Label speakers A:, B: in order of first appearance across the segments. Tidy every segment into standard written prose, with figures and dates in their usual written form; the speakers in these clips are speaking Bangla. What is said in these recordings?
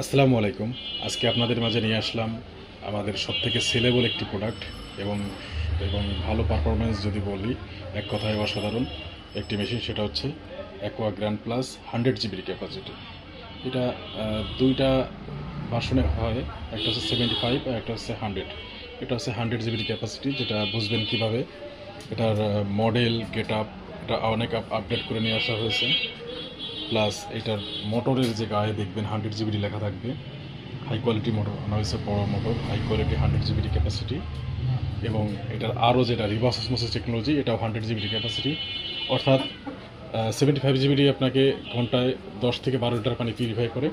A: আসসালামু আলাইকুম। আজকে আপনাদের মাঝে নিয়ে আসলাম আমাদের সবথেকে সেলেবল একটি প্রোডাক্ট এবং এবং ভালো পারফরম্যান্স যদি বলি, এক কথায় অসাধারণ একটি মেশিন। সেটা হচ্ছে অ্যাকোয়া গ্র্যান্ড প্লাস 100 জিবির ক্যাপাসিটি। এটা দুইটা ভার্সনে হয়, একটা হচ্ছে 75 আর একটা হচ্ছে 100। এটা হচ্ছে 100 জিবির ক্যাপাসিটি। যেটা বুঝবেন কিভাবে, এটার মডেল গেট আপ এটা অনেক আপডেট করে নিয়ে আসা হয়েছে। প্লাস এটার মোটরের যে গায়ে দেখবেন 100 জিবির লেখা থাকবে। হাই কোয়ালিটি মোটর আনা হয়েছে, বড় মোটর, হাই কোয়ালিটি 100 জিবির ক্যাপাসিটি। এবং এটার আরও যেটা রিভার্স অসমোসিস টেকনোলজি, এটাও 100 জিবির ক্যাপাসিটি। অর্থাৎ 75 জিবিডি আপনাকে ঘন্টায় 10 থেকে 12 লিটার পানি পিউরিফাই করে,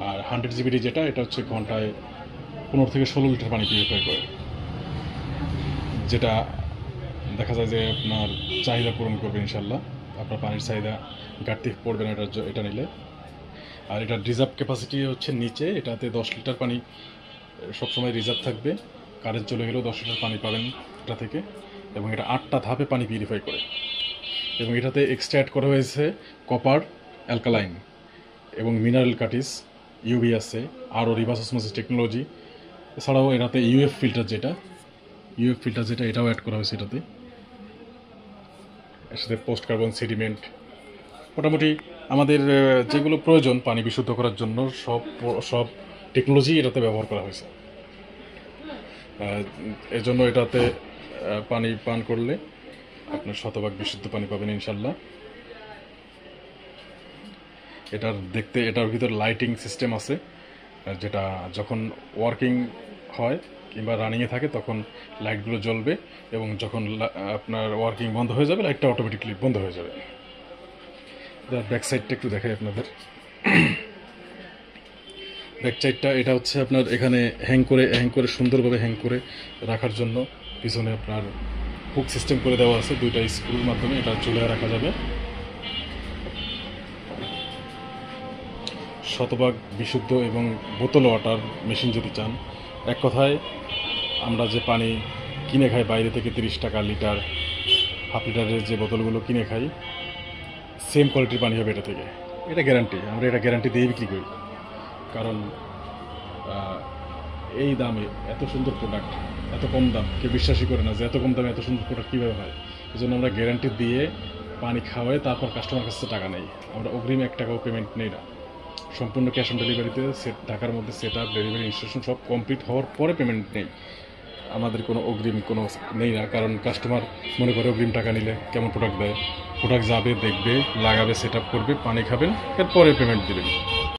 A: আর 100 জিবিডি যেটা, এটা হচ্ছে ঘন্টায় 15 থেকে 16 লিটার পানি পিউরিফাই করে। যেটা দেখা যায় যে আপনার চাহিদা পূরণ করবে ইনশাল্লাহ। আপনার পানির চাহিদা ঘাটতি পড়বে না এটা নিলে। আর এটার রিজার্ভ ক্যাপাসিটি হচ্ছে নিচে, এটাতে 10 লিটার পানি সবসময় রিজার্ভ থাকবে। কারেন্ট চলে গেলেও 10 লিটার পানি পাবেন এটা থেকে। এবং এটা 8টা ধাপে পানি পিউরিফাই করে। এবং এটাতে এক্সট্রা অ্যাড করা হয়েছে কপার, অ্যালকালাইন এবং মিনারেল কাটিস, ইউভি আছে, আরও রিভার্স অসমোসিস টেকনোলজি। এছাড়াও এটাতে ইউএফ ফিল্টার যেটা এটাও অ্যাড করা হয়েছে এটাতে। এর সাথে পোস্ট কার্বন সেডিমেন্ট, মোটামুটি আমাদের যেগুলো প্রয়োজন পানি বিশুদ্ধ করার জন্য সব টেকনোলজি এটাতে ব্যবহার করা হয়েছে। এজন্য এটাতে পানি পান করলে আপনার শতভাগ বিশুদ্ধ পানি পাবেন ইনশাল্লাহ। এটার ভিতর লাইটিং সিস্টেম আছে, যেটা যখন ওয়ার্কিং হয় কিংবা রানিংয়ে থাকে তখন লাইটগুলো জ্বলবে, এবং যখন আপনার ওয়ার্কিং বন্ধ হয়ে যাবে লাইটটা অটোমেটিকলি বন্ধ হয়ে যাবে। ব্যাক সাইডটা একটু দেখাই আপনাদের। ব্যাক সাইডটা এটা হচ্ছে আপনার এখানে হ্যাং করে সুন্দরভাবে হ্যাং করে রাখার জন্য পিছনে আপনার হুক সিস্টেম করে দেওয়া আছে। দুইটা স্ক্রুর মাধ্যমে এটা ঝুলে রাখা যাবে। শতভাগ বিশুদ্ধ এবং বোতল ওয়াটার মেশিন যদি চান, এক কথায় আমরা যে পানি কিনে খাই বাইরে থেকে 30 টাকা লিটার, হাফ লিটারের যে বোতলগুলো কিনে খাই, সেম কোয়ালিটির পানি হবে এটা থেকে। এটা গ্যারান্টি, আমরা এটা গ্যারান্টি দিয়ে বিক্রি করি। কারণ এই দামে এত সুন্দর প্রোডাক্ট, এত কম দাম, কেউ বিশ্বাসই করে না যে এত কম দামে এত সুন্দর প্রোডাক্ট কীভাবে হয়। এই জন্য আমরা গ্যারান্টি দিয়ে পানি খাওয়াই তারপর কাস্টমার কাছে টাকা নেই। আমরা অগ্রিম 1 টাকাও পেমেন্ট নেই না, সম্পূর্ণ ক্যাশ অন ডেলিভারিতে ঢাকার মধ্যে সেট আপ, ডেলিভারি, ইনস্টলেশন সব কমপ্লিট হওয়ার পরে পেমেন্ট নেই। আমাদের কোনো অগ্রিম নেই না, কারণ কাস্টমার মনে করে অগ্রিম টাকা নিলে কেমন প্রোডাক্ট দেয়। প্রোডাক্ট যাবে, দেখবে, লাগাবে, সেট আপ করবে, পানি খাবেন, এরপরে পেমেন্ট দেবেন।